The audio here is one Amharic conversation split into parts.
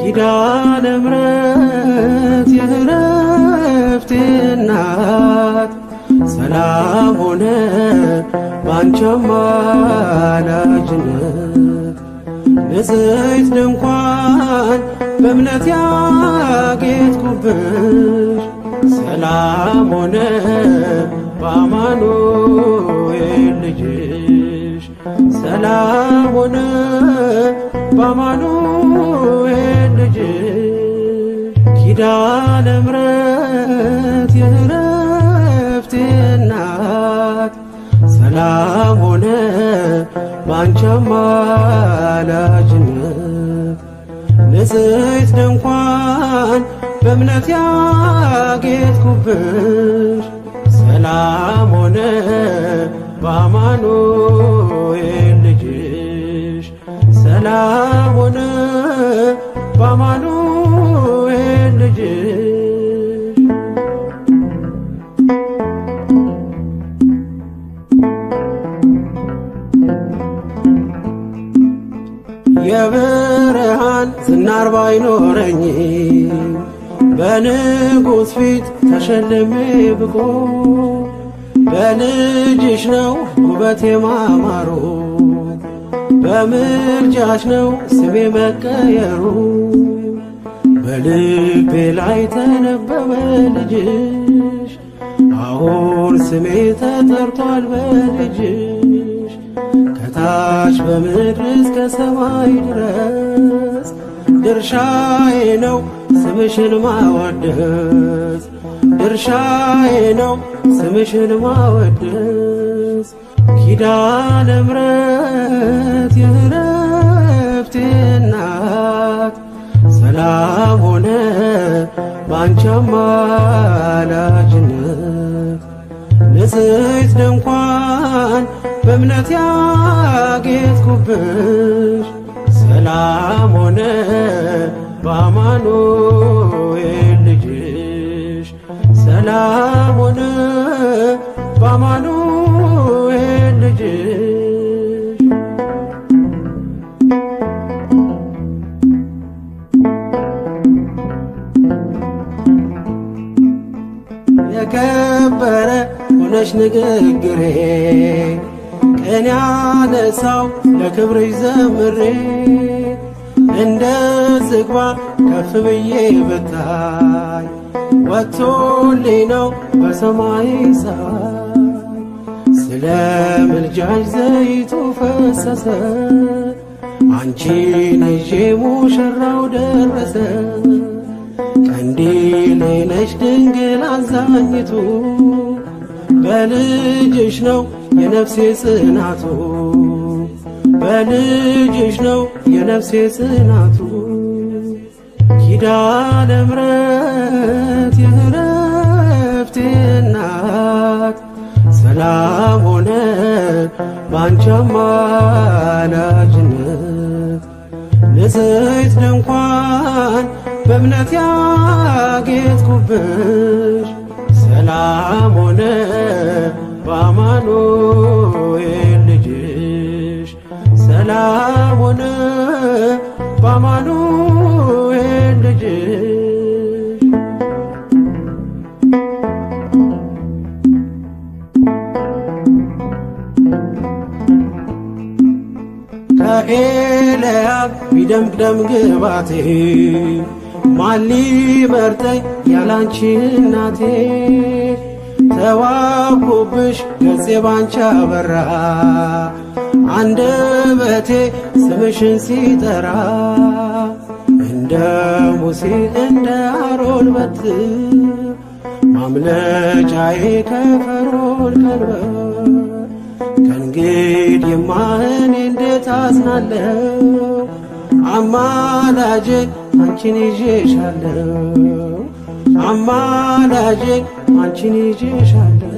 ኪዳነ ምሕረት የዕረፍቴ እናት ሰላም ሆነ ባንቺ አማላጅነት ንጽሕት ድንኳን በእምነት ያጌጥኩብሽ ሰላም ሆነ በአማኑኤል ልጅሽ ሰላም ሆነ በአማኑኤል ልጅሽ ኪዳነ ምሕረት የዕረፍቴ እናት ሰላም ሆነ ባንቺ አማላጅነት ንጽሕት ድንኳን በእምነት ያጌጥኩብሽ ሰላም ሆነ በአማኑኤል ልጅሽ ሰላም ሆነ በአማኑኤል ልጅሽ የብርሃን ዝናር ባይኖረኝ በንጉሥ ፊት ተሸልሜ ብቆ በልጅሽ ነው ውበቴ ማማሩ በምልጃሽ ነው ስሜ መቀየሩ በልቤ ላይ ተነበበ ልጅሽ አሁን ስሜ ተጠርቷል በልጅሽ ከታች በምድር እስከ ሰማይ ድረስ ድርሻዬ ነው ስምሽን ማወደስ ድርሻዬ ነው ስምሽን ማወደስ ኪዳነ ምሕረት የዕረፍቴ እናት ሰላም ሆነ ባንቺ አማላጅነት ንጽሕት ድንኳን በእምነት ያጌጥኩብሽ ሰላም ሆነ በአማኑኤል ልጅሽ ሰላም ሆነ በአማኑኤል ልጅሽ የከበረ ሆነሽ ንግግሬ ቀን ያነሳው ለክብርሽ ዘምሬ እንደ ዝግባ ከፍ ብዬ ብታይ ወጥቶልኝ ነው በሰማይ ፀሐይ ስለ ምልጃሽ ዘይቱ ፈሰሰ አንቺን ይዤ ሙሽራው ደረሰ ቀንዲሌ ነሽ ድንግል አዛኝቱ በልጅሽ ነው የነፍሴ ጽናቱ በልጅሽ ነው የነፍሴ ጽናቱ ኪዳነ ምሕረት የዕረፍቴ እናት ሰላም ሆነ ባንቺ አማላጅነት ንጽሕት ድንኳን በእምነት ያጌጥኩብሽ ሰላም ሆነ በአማኑኤል ልጅሽ ሰላም ሆነ በአማኑኤል ልጅሽ ከኤልያብ ቢደምቅ ደም ግባቴ ማን ሊመርጠኝ ያላንቺ እናቴ ተዋብኩብሽ ገጼ ባንቺ አበራ አንደበቴ ስምሽን ሲጠራ እንደ ሙሴ እንደ አሮን በትር ማምለጫዬ ከፈርዖን ቀንበር ከእንግዲህማ እኔ እንዴት አዝናለሁ አማላጄ አንቺን ይዤሻለሁ አማላጄ አንቺን ይዤሻለሁ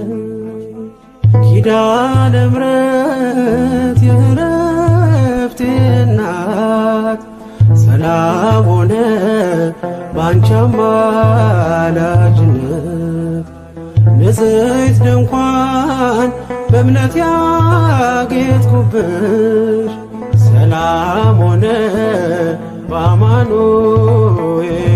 ኪዳነ ምሕረት የዕረፍቴ እናት ሰላም ሆነ ባንቺ አማላጅነት ንጽሕት ድንኳን በእምነት ያጌጥኩብሽ ሰላም ሆነ በአማኑኤል